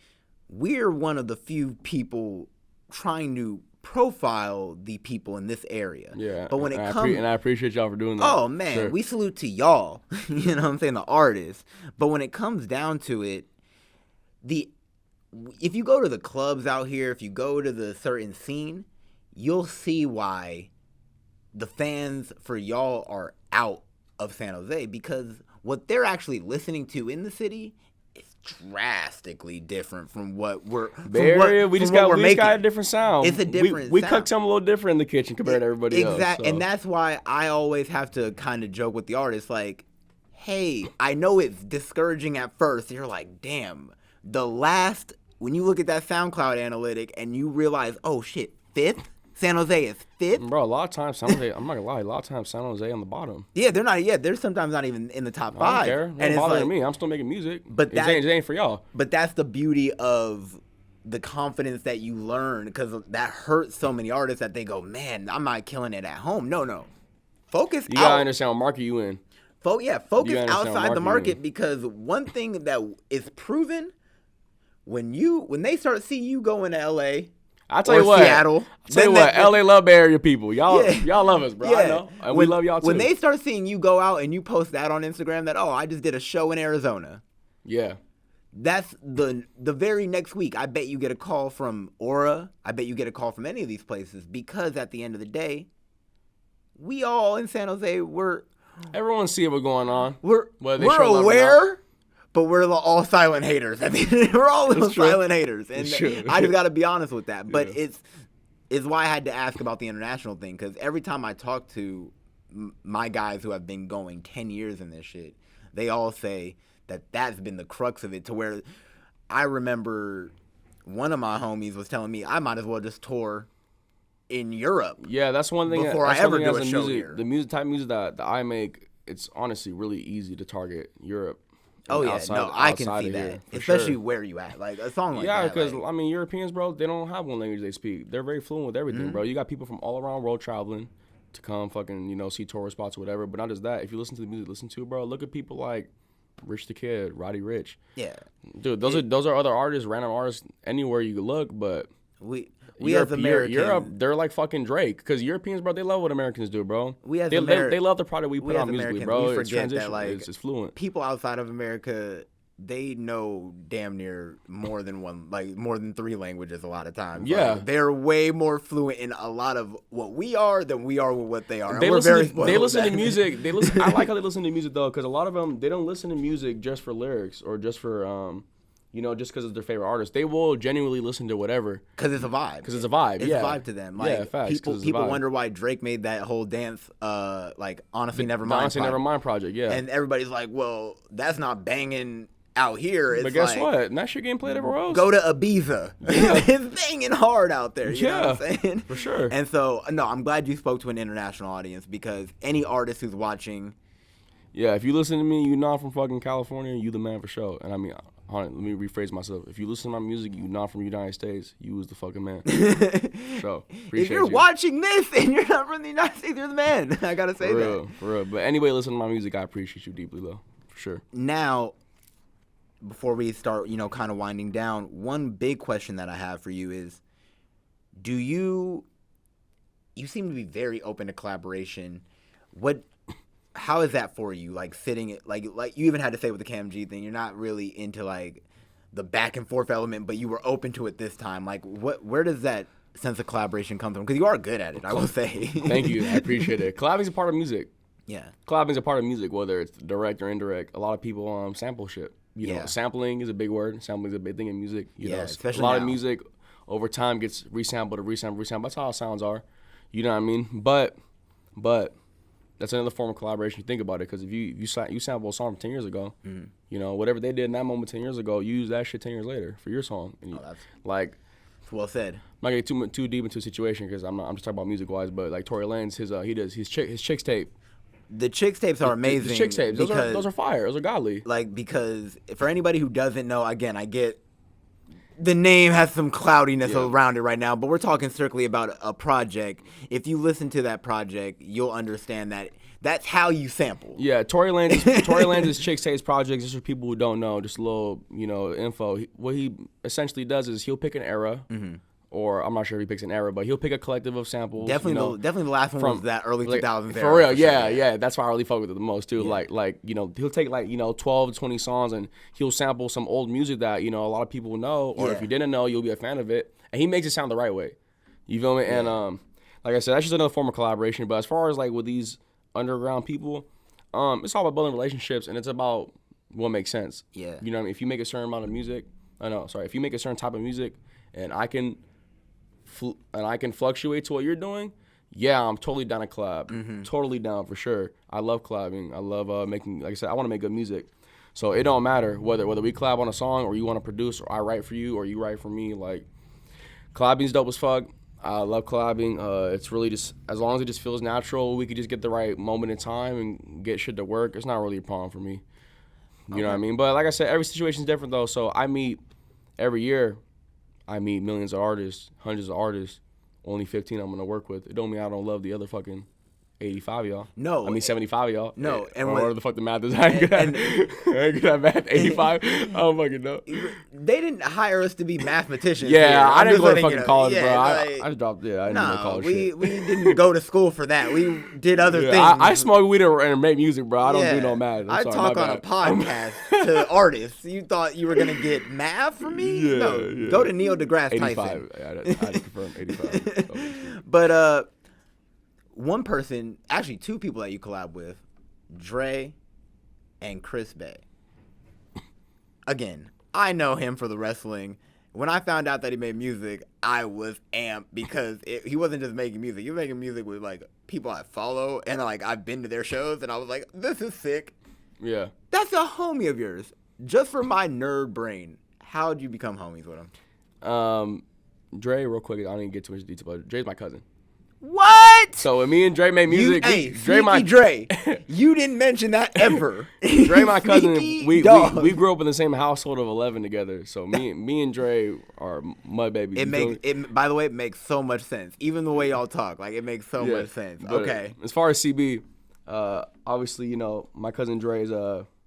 we're one of the few people trying to profile the people in this area. Yeah. But when I appreciate y'all for doing that. Oh man, sure. We salute to y'all. You know what I'm saying, the artists. But when it comes down to it, if you go to the clubs out here, if you go to the certain scene, you'll see why the fans for y'all are out of San Jose, because what they're actually listening to in the city is drastically different from what we're we just got a different sound. It's a different we sound. cook something a little different in the kitchen compared to everybody else. Exactly. So. And that's why I always have to kind of joke with the artists like, hey, I know it's discouraging at first. You're like, damn, when you look at that SoundCloud analytic and you realize, oh shit, 5th? San Jose is 5th? Bro, a lot of times San Jose, I'm not gonna lie, a lot of times San Jose on the bottom. Yeah, they're not. Yeah, they're sometimes not even in the top 5. I don't care. It and don't bother me. I'm still making music. But it ain't for y'all. But that's the beauty of the confidence that you learn, because that hurts so many artists that they go, man, I'm not killing it at home. No. Focus out. You gotta understand what market you in. Focus outside the market, because one thing that is proven, when they start seeing you go into LA, I'll tell you what. Seattle. LA love Bay Area people. Y'all love us, bro. Yeah. I know. And we love y'all too. When they start seeing you go out and you post that on Instagram that, I just did a show in Arizona. Yeah. That's the very next week. I bet you get a call from Aura. I bet you get a call from any of these places, because at the end of the day, we all in San Jose, everyone see what's going on. We're aware. But we're all silent haters. I mean, we're all little silent haters. And I just got to be honest with that. But it's why I had to ask about the international thing, because every time I talk to my guys who have been going 10 years in this shit, they all say that's been the crux of it, to where I remember one of my homies was telling me I might as well just tour in Europe. Yeah, that's one thing. Before I ever do a show here. The type of music that I make, it's honestly really easy to target Europe. Oh yeah, I can see that, especially where you at, like a song like that. Yeah, because I mean, Europeans, bro, they don't have one language they speak. They're very fluent with everything, bro. You got people from all around the world traveling to come fucking, see tourist spots or whatever. But not just that. If you listen to the music, bro, look at people like Rich the Kid, Roddy Ricch. Yeah, dude, those are other artists, random artists anywhere you could look, but we as Americans, Europe, they're like fucking Drake, because Europeans, bro, they love what Americans do, bro. They love the product we put out musically, bro. We forget that, like, it's fluent. People outside of America they know damn near more than one, like more than 3 languages a lot of times. Yeah. Like, they're way more fluent in a lot of what we are than we are with what they are. And They we're listen very to, spoiled they with listen to that. music. I like how they listen to music though, because a lot of them, they don't listen to music just for lyrics or just for just because it's their favorite artist. They will genuinely listen to whatever. Because it's a vibe. Because it's a vibe. It's a vibe to them. Like, yeah, facts. People wonder why Drake made that whole dance, like Honestly Nevermind. Honestly Nevermind project. Yeah. And everybody's like, well, that's not banging out here. It's but guess like, what? That shit getting played everywhere else. Go to Ibiza. Yeah. It's banging hard out there. You know what I'm saying? For sure. And so, no, I'm glad you spoke to an international audience, because any artist who's watching. Yeah, if you listen to me, you're not from fucking California, you the man for sure. And I mean, let me rephrase myself. If you listen to my music, you not from the United States, you was the fucking man. So, appreciate if you're you. watching this and you're not from the United States, you're the man. I gotta say that. For real. But anyway, listen to my music. I appreciate you deeply, though. For sure. Now, before we start, kind of winding down, one big question that I have for you is, you seem to be very open to collaboration. How is that for you? Like sitting, like you even had to say with the Cam G thing, you're not really into like the back and forth element, but you were open to it this time. Like, where does that sense of collaboration come from? Because you are good at it, I will say. Thank you. I appreciate it. Collabing's a part of music. Yeah. Collabing's a part of music, whether it's direct or indirect. A lot of people sample shit. You know, sampling is a big word. Sampling is a big thing in music. You know, especially a lot now. of music over time gets resampled. That's how sounds are. You know what I mean? But that's another form of collaboration. You think about it, because if you sample a song from 10 years ago, whatever they did in that moment 10 years ago, you use that shit 10 years later for your song. And that's well said. I'm not gonna get too deep into a situation, because I'm just talking about music wise. But like Torey Lanez, he does his chicks tape. The Chicks tapes are amazing. The Chicks tapes, those are fire. Those are godly. Like, because for anybody who doesn't know, again, I get the name has some cloudiness around it right now, but we're talking strictly about a project. If you listen to that project, you'll understand that that's how you sample. Yeah, Torey Lanez's Chicks Tapes project, just for people who don't know, just a little, info. What he essentially does is he'll pick an era, or I'm not sure if he picks an era, but he'll pick a collective of samples. Definitely the last one was that early 2000s era. For real, sure. yeah. That's why I really fuck with it the most too. Yeah. He'll take 12 to 20 songs and he'll sample some old music that a lot of people know, or if you didn't know, you'll be a fan of it, and he makes it sound the right way. You feel me? Yeah. And like I said, that's just another form of collaboration. But as far as like with these underground people, it's all about building relationships, and it's about what makes sense. Yeah. You know what I mean? If you make a certain amount of music, if you make a certain type of music, and I can fluctuate to what you're doing, yeah, I'm totally down to collab. Totally down for sure. I love collabing. I love making, like I said, I want to make good music. So it don't matter whether we collab on a song, or you want to produce, or I write for you, or you write for me. Like, collabing's dope as fuck. I love collabing. It's really just, as long as it just feels natural, we could just get the right moment in time and get shit to work. It's not really a problem for me. You know what I mean? But like I said, every situation's different though. So every year, I meet millions of artists, hundreds of artists. Only 15 I'm going to work with. It don't mean I don't love the other fucking 85 y'all. No. I mean 75 y'all. No. And whatever the fuck the math is. I ain't good at math. 85? I don't fucking know. They didn't hire us to be mathematicians. Yeah, I didn't go to fucking college, bro. I just dropped, I didn't go to college shit. We didn't go to school for that. We did other things. I smoke weed and make music, bro. I don't do no math. I talk on a podcast to artists. You thought you were going to get math from me? Yeah, no. Yeah. Go to Neil deGrasse 85. Tyson. I had to confirm 85. But, one person, actually 2 people that you collab with, Dre and Chris Bay. Again, I know him for the wrestling. When I found out that he made music, I was amped, because he wasn't just making music. He was making music with like people I follow, and like I've been to their shows, and I was like, this is sick. Yeah. That's a homie of yours. Just for my nerd brain, how'd you become homies with him? Dre, real quick, I don't even get too much detail, but Dre's my cousin. What? So when me and Dre made music, Dre, you didn't mention that ever. Dre, my cousin, we grew up in the same household of 11 together. So me and Dre are mud babies. By the way, it makes so much sense. Even the way y'all talk, like, it makes so much sense. Okay. As far as CB, obviously, my cousin Dre is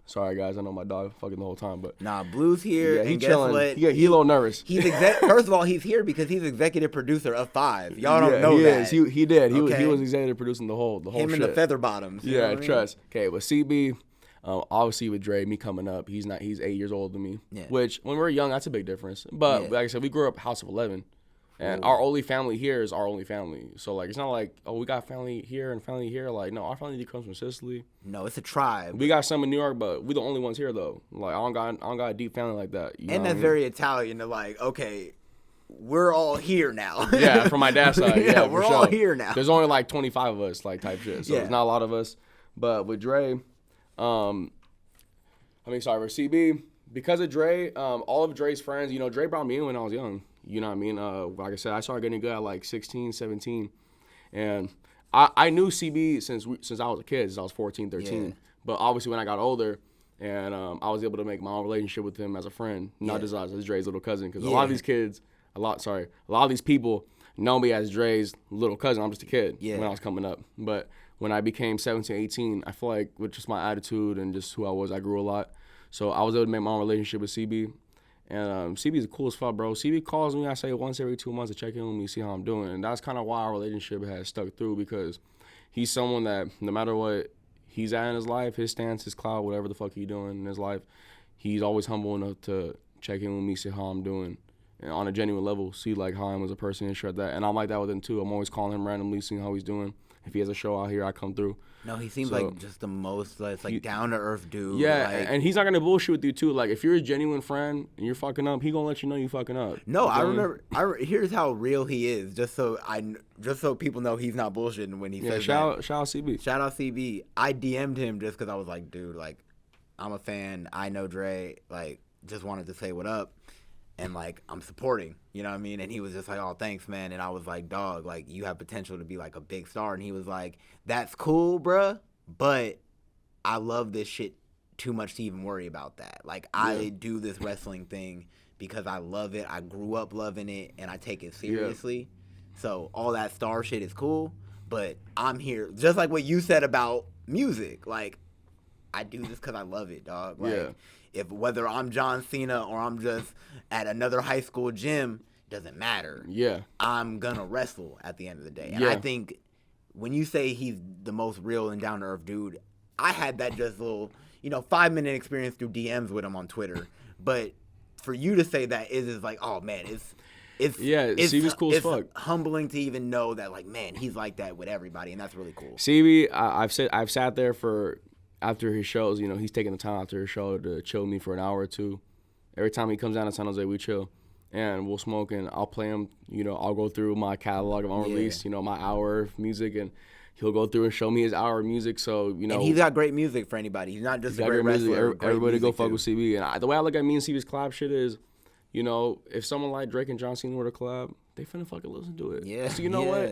sorry guys, I know my dog fucking the whole time, but Blue's here. Yeah, he and chilling. Guess what? He a little nervous. First of all, he's here because he's executive producer of 5. Y'all don't know he that. Is. He did. Okay. He was executive producing the whole him shit. and the Feather Bottoms. Yeah, trust. Okay, but CB, Obviously with Dre, me coming up, he's 8 years older than me. Yeah. Which when we're young, that's a big difference. But Yeah. like I said, we grew up house of 11. And our only family here is our only family. So, like, it's not like, oh, we got family here and family here. Like, no, our family comes from Sicily. No, it's a tribe. We got some in New York, but we the only ones here, though. Like, I don't got a deep family like that. You know And what I that's mean? very Italian to like, okay, we're all here now. Yeah, from my dad's side. Yeah, we're for all sure. here now. There's only like 25 of us, like, type shit. So, Yeah. it's not a lot of us. But with Dre, for CB, because of Dre, all of Dre's friends, you know, Dre brought me in when I was young. You know what I mean? Like I said, I started getting good at like 16, 17. And I knew CB since I was a kid, since I was 14, 13. Yeah. But obviously when I got older and I was able to make my own relationship with him as a friend, not just as Dre's little cousin. Because a lot of these kids, a lot of these people know me as Dre's little cousin. I'm just a kid when I was coming up. But when I became 17, 18, I feel like with just my attitude and just who I was, I grew a lot. So I was able to make my own relationship with CB. And CB is the coolest fuck, bro. CB calls me, I say, once every 2 months to check in with me, see how I'm doing. And that's kind of why our relationship has stuck through, because he's someone that no matter what he's at in his life, his stance, his cloud, whatever the fuck he's doing in his life, he's always humble enough to check in with me, see how I'm doing. And on a genuine level, see like how I am as a person and shit like that. And I'm like that with him too. I'm always calling him randomly, seeing how he's doing. If he has a show out here, I come through. No, he seems like just the most down to earth dude. Yeah, like, and he's not gonna bullshit with you too. Like if you're a genuine friend and you're fucking up, he gonna let you know you fucking up. No, You I know what remember. Here's how real he is, just so people know he's not bullshitting when he Yeah, says shout that. out CB. Shout out CB. I DM'd him just because I was like, dude, like, I'm a fan. I know Dre. Like, just wanted to say what up. And, like, I'm supporting, you know what I mean? And he was just like, oh, thanks, man. And I was like, dog, like, you have potential to be, like, a big star. And he was like, that's cool, bruh, but I love this shit too much to even worry about that. Like, I do this wrestling thing because I love it. I grew up loving it, and I take it seriously. So all that star shit is cool, but I'm here. Just like what you said about music. Like, I do this because I love it, dog. Like, if whether I'm John Cena or I'm just at another high school gym, doesn't matter. Yeah. I'm gonna wrestle at the end of the day. And I think when you say he's the most real and down to earth dude, I had that just little, 5-minute experience through DMs with him on Twitter. But for you to say that is like, oh man, CB's cool as fuck. Humbling to even know that, like, man, he's like that with everybody, and that's really cool. CB, I've sat there for after his shows. He's taking the time after his show to chill with me for an hour or two. Every time he comes down to San Jose, we chill, and we'll smoke, and I'll play him. I'll go through my catalog of unreleased, my hour of music, and he'll go through and show me his hour of music. So and he's got great music for anybody. He's not just a great wrestler. Everybody go fuck with CB. And the way I look at me and CB's collab shit is, if someone like Drake and John Cena were to collab, they finna fucking listen to it. Yeah. So you know what?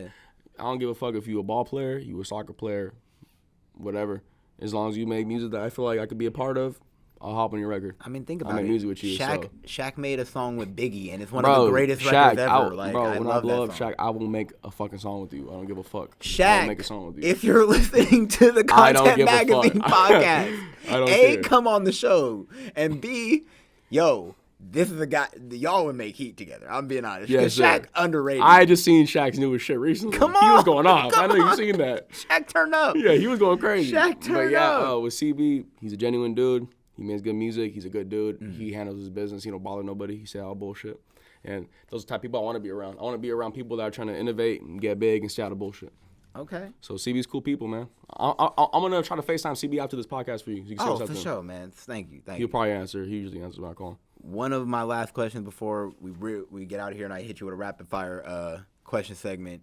I don't give a fuck if you a ball player, you a soccer player, whatever. As long as you make music that I feel like I could be a part of, I'll hop on your record. I mean, think about I it. make music with you. Shaq made a song with Biggie, and it's one of the greatest records ever. When I blow up Shaq, I will make a fucking song with you. I don't give a fuck. Shaq, I'll make a song with you. If you're listening to the Content Magazine podcast, I don't A, care. come on the show, and B, this is a guy, y'all would make heat together. I'm being honest. Yes, Shaq underrated. I just seen Shaq's newest shit recently. Come on. He was going off. I know Come you on. seen that. Shaq turned up. Yeah, he was going crazy. Shaq turned up. With CB, he's a genuine dude. He makes good music. He's a good dude. He handles his business. He don't bother nobody. He say all bullshit. And those are the type of people I want to be around. I want to be around people that are trying to innovate and get big and stay out of bullshit. Okay. So CB's cool people, man. I'm going to try to FaceTime CB after this podcast for you. So you can see what's up for to him. sure, man. Thank you. He'll probably answer. He usually answers when I call him. One of my last questions before we get out of here and I hit you with a rapid fire question segment.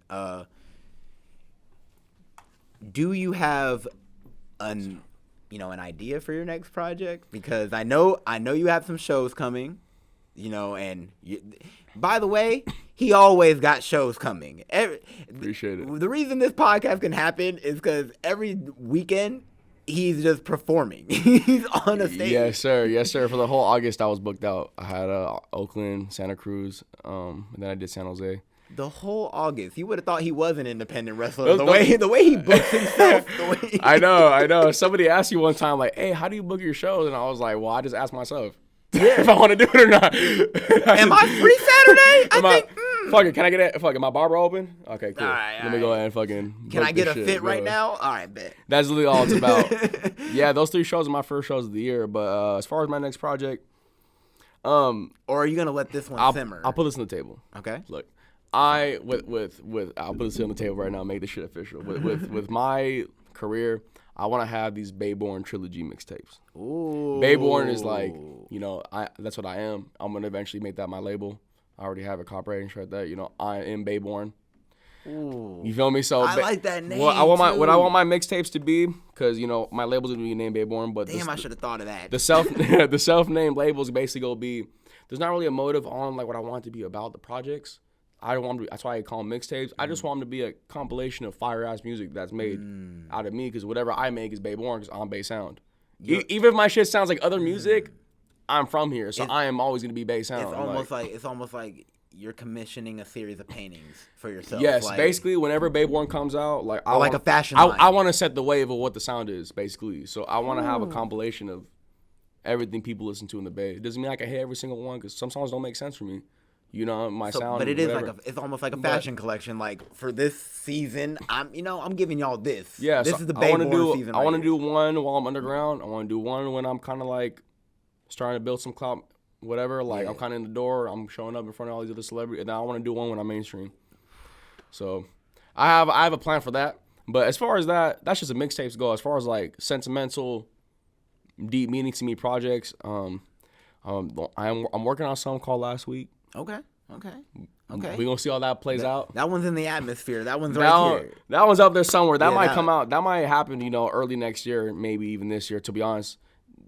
Do you have an idea for your next project? Because I know you have some shows coming, and by the way, he always got shows coming. Appreciate it. The reason this podcast can happen is because every weekend he's just performing. He's on a stage. Yes, sir. For the whole August, I was booked out. I had Oakland, Santa Cruz, and then I did San Jose. The whole August, you would have thought he was an independent wrestler. The way he books himself. I know. Somebody asked you one time, like, "Hey, how do you book your shows?" And I was like, "Well, I just ask myself if I want to do it or not." Am I free Saturday? I think. Fuck it, can I get it? Fuck it, my barber open? Okay, cool. All right, Let me go ahead and fucking. Can I get a shit, fit right bro. now? All right, bet. That's literally all it's about. Yeah, those 3 shows are my first shows of the year. But as far as my next project, Or are you gonna let this one simmer? I'll put this on the table. Okay. Look, I'll put this on the table right now. Make this shit official. With my career, I want to have these Bayborn trilogy mixtapes. Ooh. Bayborn is like, that's what I am. I'm gonna eventually make that my label. I already have a copyright and shit like that. I am Bayborn. Ooh. You feel me? So I like that name. What I want my mixtapes to be, because my label's gonna be named Bayborn, but Damn, I should have thought of that. the self-named labels basically gonna be. There's not really a motive on like what I want it to be about the projects. I don't want to. That's why I call them mixtapes. I just want them to be a compilation of fire ass music that's made out of me, because whatever I make is Bayborn, because I'm Bay Sound. Even if my shit sounds like other music, I'm from here, so I am always gonna be Bay Sound. It's almost like you're commissioning a series of paintings for yourself. Yes, basically, whenever Bayborn comes out, a fashion line. I want to set the wave of what the sound is, basically. So I want to have a compilation of everything people listen to in the Bay. It doesn't mean I can hit every single one, because some songs don't make sense for me. My sound. But it whatever. is it's almost like a fashion collection. Like for this season, I'm giving y'all this. Yeah, this so is the I Bayborn season. I want to do one while I'm underground. I want to do one when I'm kind of like starting to build some clout, whatever. Like I'm kind of in the door. I'm showing up in front of all these other celebrities, and then I want to do one when I'm mainstream. So I have a plan for that. But as far as that's just a mixtapes go. As far as like sentimental, deep meaning to me projects, I'm working on something called Last Week. Okay. We gonna see how that plays out. That one's in the atmosphere. That one's right here. That one's up there somewhere. That might come out. That might happen, early next year, maybe even this year. To be honest,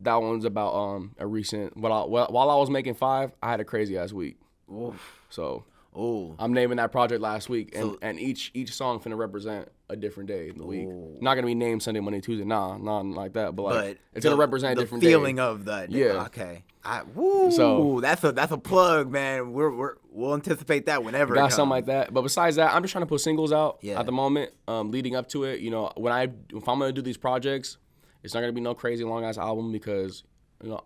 that one's about a recent. While I was making 5, I had a crazy ass week. Oof. So Ooh. I'm naming that project Last Week, and each song finna represent a different day in the week. Not gonna be named Sunday, Monday, Tuesday. Nah, nothing like that. But it's gonna represent a different feeling day. of the Yeah. Okay. So that's a plug, man. We'll anticipate that whenever. Got something like that. But besides that, I'm just trying to put singles out Yeah. at the moment. Leading up to it, if I'm gonna do these projects, it's not gonna be no crazy long ass album, because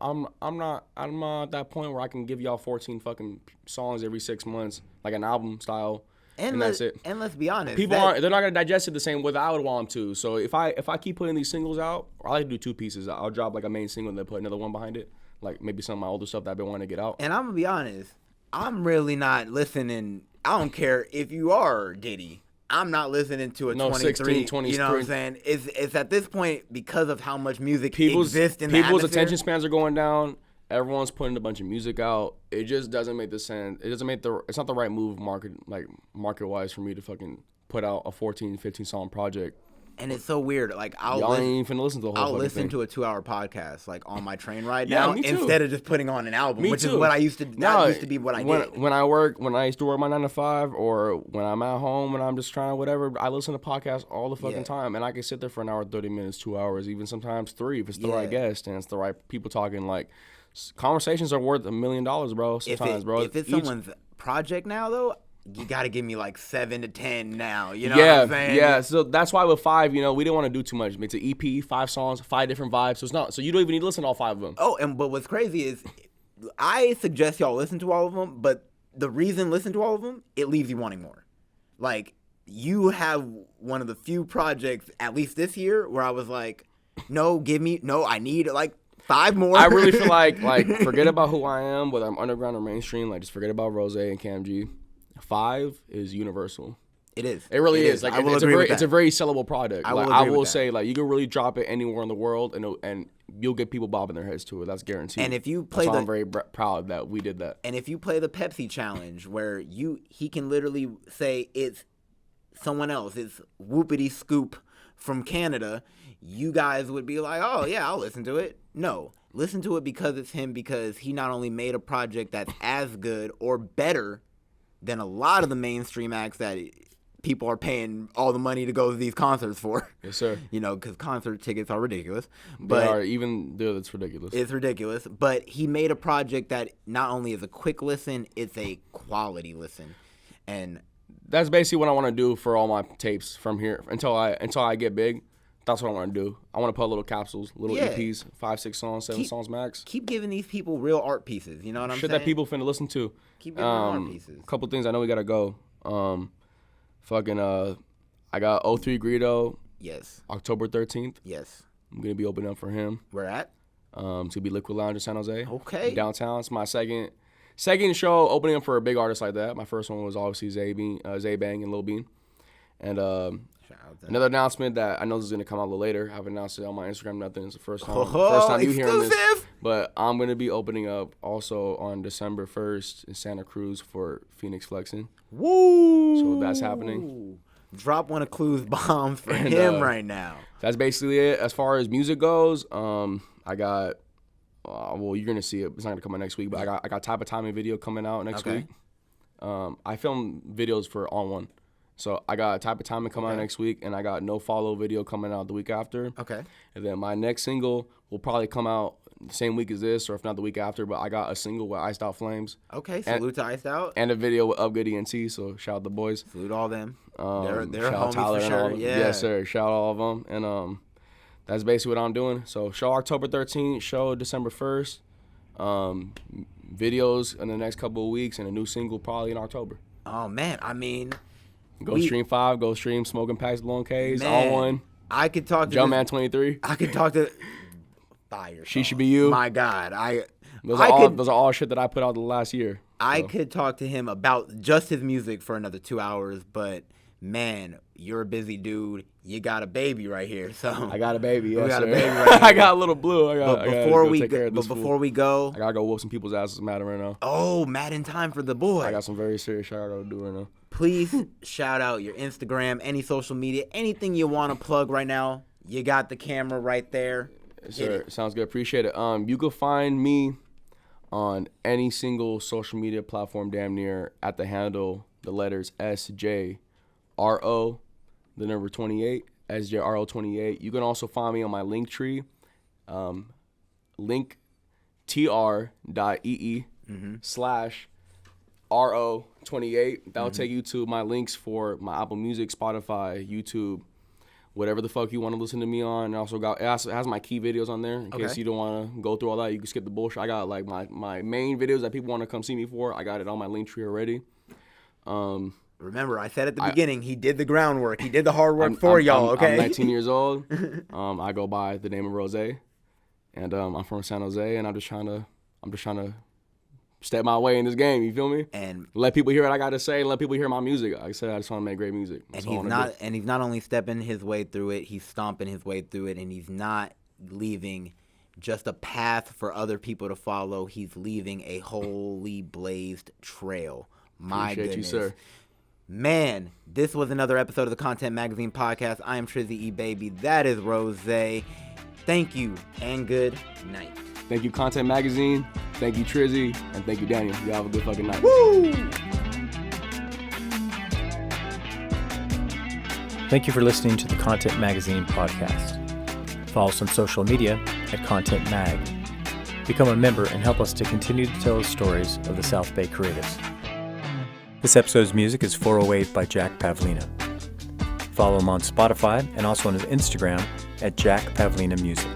I'm not at that point where I can give y'all 14 fucking songs every 6 months, like an album style. And that's it. And let's be honest, They're not gonna digest it the same way that I would want them to. So if I keep putting these singles out, or I like to do 2 pieces. I'll drop like a main single and then put another one behind it, like maybe some of my older stuff that I've been wanting to get out. And I'm gonna be honest, I'm really not listening. I don't care if you are Diddy. I'm not listening to a 23. 16, 23. You know what I'm saying? It's at this point, because of how much music People's exists in the People's atmosphere. attention spans are going down. Everyone's putting a bunch of music out. It just doesn't make the sense. It doesn't make it's not the right move market wise for me to fucking put out a 14, 15 song project. And it's so weird. Like y'all ain't even finna listen to the whole I'll listen thing. to a 2-hour podcast like on my train ride Yeah, now, me too. instead of just putting on an album, Me which too. is what I used to. That used to be what I did. When I used to work my 9 to 5, or when I'm at home and I'm just trying whatever, I listen to podcasts all the fucking time, and I can sit there for an hour, 30 minutes, 2 hours, even sometimes 3 if it's the right guest and it's the right people talking. Like, conversations are worth $1 million, bro. Sometimes, bro. If it's someone's project now, though, you got to give me like 7 to 10 now. You know what I'm saying? Yeah. So that's why with 5, we didn't want to do too much. It's an EP, 5 songs, 5 different vibes. So it's not. So you don't even need to listen to all 5 of them. Oh, but what's crazy is, I suggest y'all listen to all of them. But the reason listen to all of them, it leaves you wanting more. Like, you have one of the few projects, at least this year, where I was like, I need like 5 more. I really feel like forget about who I am, whether I'm underground or mainstream. Like, just forget about Rose and Cam G. 5 is universal. It is. It really is. Like, it's a very sellable product. I will say, like, you can really drop it anywhere in the world, and you'll get people bobbing their heads to it. That's guaranteed. And if you play I'm very proud that we did that. And if you play the Pepsi challenge, where he can literally say it's someone else, it's Whoopity Scoop from Canada, you guys would be like, oh yeah, I'll listen to it. No, listen to it because it's him, because he not only made a project that's as good or better than a lot of the mainstream acts that people are paying all the money to go to these concerts for. Yes, sir. Because concert tickets are ridiculous. It's ridiculous. It's ridiculous. But he made a project that not only is a quick listen, it's a quality listen. And that's basically what I want to do for all my tapes from here until I get big. That's what I want to do. I want to put little capsules, little EPs, 5, 6 songs, 7 songs max. Keep giving these people real art pieces. You know what I'm saying? Shit that people finna listen to. Keep giving art pieces. A couple things I know we gotta go. I got 03 Greedo. Yes. October 13th. Yes. I'm gonna be opening up for him. Where at? To be Liquid Lounge in San Jose. Okay. Downtown. It's my second show opening up for a big artist like that. My first one was obviously Zay Bang and Lil Bean. And another announcement that I know this is gonna come out a little later. I haven't announced it on my Instagram. Nothing. It's the first time you hearing this. But I'm gonna be opening up also on December 1st in Santa Cruz for Phoenix Flexing. Woo! So that's happening. Drop one of Clue's bombs for him right now. That's basically it. As far as music goes, I got. Well, you're gonna see it. It's not gonna come out next week, but I got Type of Timing video coming out next week. I film videos for On One. So I got Type of Timing coming out next week, and I got No Follow video coming out the week after. Okay. And then my next single will probably come out the same week as this, or if not the week after. But I got a single with Iced Out Flames. Okay, salute to Iced Out. And a video with Upgood ENT, so shout out the boys. Salute all them. They're shout homies Tyler for and all sure. of them. Yeah. Yes, sir. Shout out all of them. And that's basically what I'm doing. So show October 13th, show December 1st. Videos in the next couple of weeks, and a new single probably in October. Oh, man. I mean... Go stream 5, go stream Smoking Packs, Blowing K's, Man, On One. I could talk to Jumpman 23. I could talk to Fire. She Should Be You. My God. Those are all shit that I put out the last year. I could talk to him about just his music for another 2 hours, but man, you're a busy dude. You got a baby right here, so I got a baby. Yes, got a sir. baby right here. I got a little blue. Before we go, I gotta go whoop some people's asses mad right now. Oh, mad in time for the boy. I got some very serious shit I gotta do right now. Please shout out your Instagram, any social media, anything you want to plug right now. You got the camera right there. Yes, sir. Sounds good. Appreciate it. You can find me on any single social media platform damn near at the handle, the letters SJRO, the number 28, SJRO28. You can also find me on my Linktree, linktr.ee/RO28. That'll take you to my links for my Apple Music, Spotify, YouTube, whatever the fuck you want to listen to me on. And it has my key videos on there in case you don't want to go through all that. You can skip the bullshit. I got like my main videos that people want to come see me for. I got it on my Linktree already. Remember, I said at the beginning, he did the groundwork. He did the hard work y'all, okay? I'm 19 years old. I go by the name of Rosé. And I'm from San Jose, and I'm just trying to step my way in this game, you feel me? And let people hear what I got to say, and let people hear my music. Like I said, I just want to make great music. That's and he's not only stepping his way through it, he's stomping his way through it, and he's not leaving just a path for other people to follow. He's leaving a wholly blazed trail. My Appreciate goodness. you, sir. Man, this was another episode of the Content Magazine Podcast. I am Trizzy E. Baby. That is Rosé. Thank you, and good night. Thank you, Content Magazine. Thank you, Trizzy. And thank you, Daniel. You have a good fucking night. Woo! Thank you for listening to the Content Magazine Podcast. Follow us on social media at Content Mag. Become a member and help us to continue to tell the stories of the South Bay creatives. This episode's music is 408 by Jack Pavlina. Follow him on Spotify and also on his Instagram at Jack Pavlina Music.